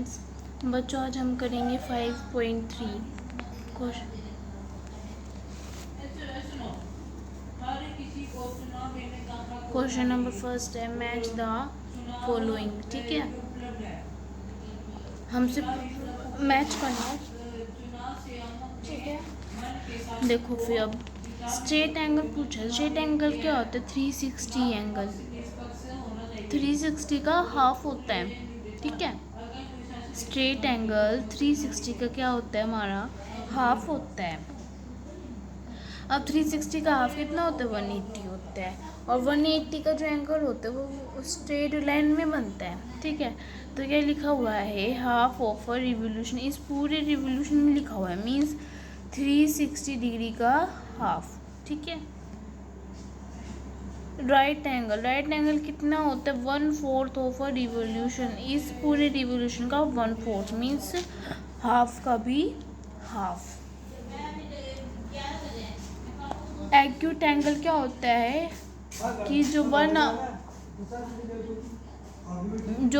Students, बच्चों आज हम करेंगे 5.3 क्वेश्चन नंबर फर्स्ट है मैच द फॉलोइंग। ठीक है, हमसे मैच करना है। ठीक है, देखो फिर अब स्ट्रेट एंगल पूछा है। स्ट्रेट एंगल क्या होता है? 360 एंगल 360 का हाफ होता है। ठीक है, स्ट्रेट एंगल 360 का क्या होता है? हमारा हाफ होता है। अब 360 का हाफ कितना होता है? 180 होता है। और 180 का जो एंगल होता है वो स्ट्रेट लाइन में बनता है। ठीक है, तो क्या लिखा हुआ है? Half of a revolution. इस पूरे रिवोल्यूशन में लिखा हुआ है, मीन्स 360 डिग्री का हाफ। ठीक है, राइट एंगल कितना होता है? 1/4 ऑफ अ रिवोल्यूशन। इस पूरे रिवोल्यूशन का 1/4 मीन्स हाफ का भी हाफ। एक्यूट एंगल क्या होता है कि जो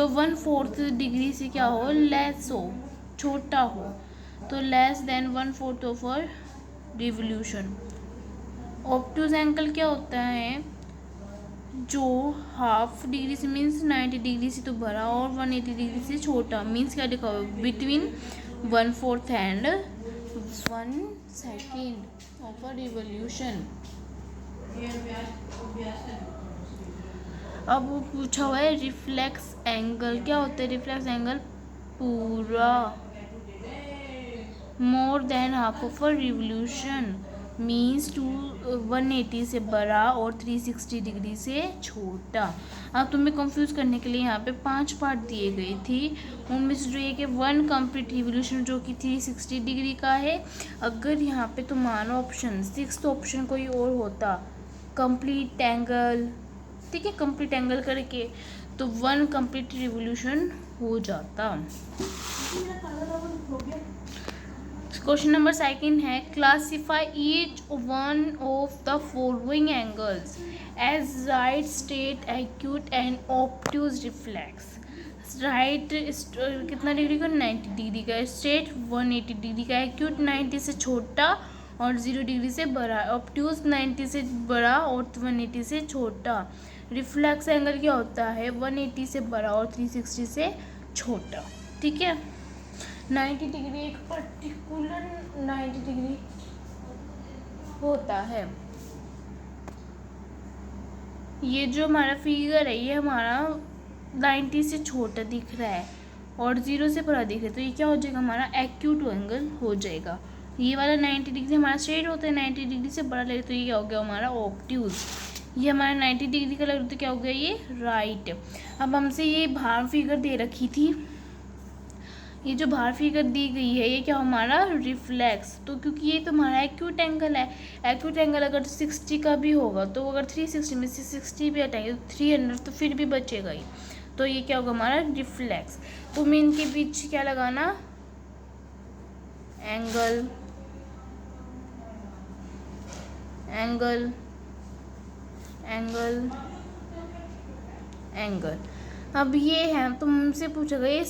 1/4 डिग्री से क्या हो? लेस हो, छोटा हो, तो less than 1/4 of a revolution. Obtuse angle क्या होता है? जो हाफ डिग्री से मीन्स 90 डिग्री से तो बड़ा और 180 डिग्री से छोटा। मीन्स क्या लिखा हुआ है? Between 1/4 and 1/2 of a revolution. अब वो पूछा हुआ है रिफ्लेक्स एंगल क्या होता है? रिफ्लेक्स एंगल पूरा more than half of a revolution means 180 से बड़ा और 360 डिग्री से छोटा। अब तुम्हें कंफ्यूज करने के लिए यहाँ पे 5 पार्ट दिए गए थे, उनमें से जो एक है 1 कंप्लीट रिवोल्यूशन जो कि 360 डिग्री का है। अगर यहाँ पे तुम्हारा ऑप्शन 6th ऑप्शन कोई और होता, कंप्लीट एंगल, ठीक है, कंप्लीट एंगल करके, तो 1 कंप्लीट रिवोल्यूशन हो जाता। क्वेश्चन नंबर सेकंड है classify each one of the following angles as right, straight, acute and obtuse reflex. Right कितना डिग्री का? 90 डिग्री का। स्ट्रेट 180 डिग्री का। एक्यूट 90 से छोटा और 0 डिग्री से बड़ा। ऑब्ट्यूज 90 से बड़ा और 180 से छोटा। रिफ्लेक्स एंगल क्या होता है? 180 से बड़ा और 360 से छोटा। ठीक है, 90 डिग्री एक पर्टिकुलर 90 डिग्री होता है। ये जो हमारा फिगर है ये हमारा 90 से छोटा दिख रहा है और 0 से बड़ा दिख रहा है, तो ये क्या हो जाएगा? हमारा एक्यूट एंगल हो जाएगा। ये वाला 90 डिग्री हमारा स्ट्रेट होता है, 90 डिग्री से बड़ा लगे तो ये क्या हो गया? हमारा ऑब्ट्यूज। ये हमारा 90 डिग्री का लग रहा तो क्या हो गया? ये राइट। अब हमसे ये बाहर फिगर दे रखी थी, ये जो बाहर फिगर दी गई है ये क्या हमारा? रिफ्लेक्स। तो क्योंकि ये तो हमारा एक्यूट एंगल है, एक्यूट एंगल अगर 60 का भी होगा तो अगर 360 में से 60 भी हटाएंगे तो 300 तो फिर भी बचेगा ही, तो ये क्या होगा? हमारा रिफ्लेक्स। तो मैं इनके बीच क्या लगाना? Angle, angle, angle, angle. अब ये है, तो हमसे पूछा गया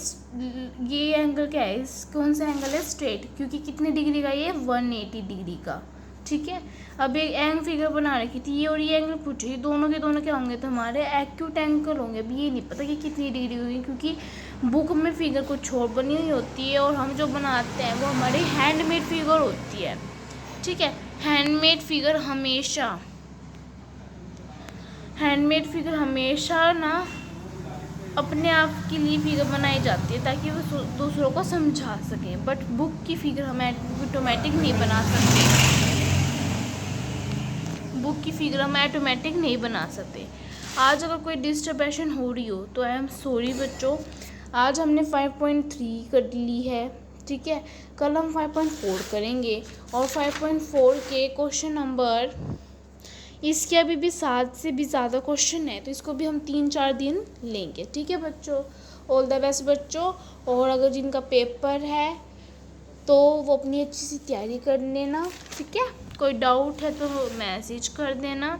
ये एंगल क्या है? कौन सा एंगल है? स्ट्रेट, क्योंकि कितने डिग्री का? ये 180 डिग्री का। ठीक है, अब एक एंग फिगर बना रखी थी ये और ये एंगल पूछे, ये दोनों के दोनों क्या होंगे? तो हमारे एक्यूट एंगल होंगे। अब ये नहीं पता कि कितनी डिग्री होगी, क्योंकि बुक में फिगर कुछ और बनी हुई होती है और हम जो बनाते हैं वो हमारी हैंडमेड फिगर होती है। ठीक है, हैंडमेड फिगर हमेशा ना अपने आप के लिए फिगर बनाई जाती है ताकि वो दूसरों को समझा सकें, बट बुक की फिगर हम ऑटोमेटिक नहीं बना सकते। बुक की फिगर हम ऑटोमेटिक नहीं बना सकते। आज अगर कोई डिस्टर्बेशन हो रही हो तो आई एम सॉरी बच्चों। आज हमने 5.3 कर ली है, ठीक है, कल हम 5.4 करेंगे और 5.4 के क्वेश्चन नंबर, इसके अभी भी 7 से भी ज़्यादा क्वेश्चन है, तो इसको भी हम 3-4 दिन लेंगे। ठीक है बच्चों, ऑल द बेस्ट बच्चों। और अगर जिनका पेपर है तो वो अपनी अच्छी सी तैयारी कर लेना। ठीक है, कोई डाउट है तो मैसेज कर देना।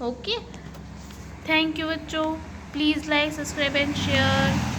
ओके, थैंक यू बच्चों। Please like, subscribe and share.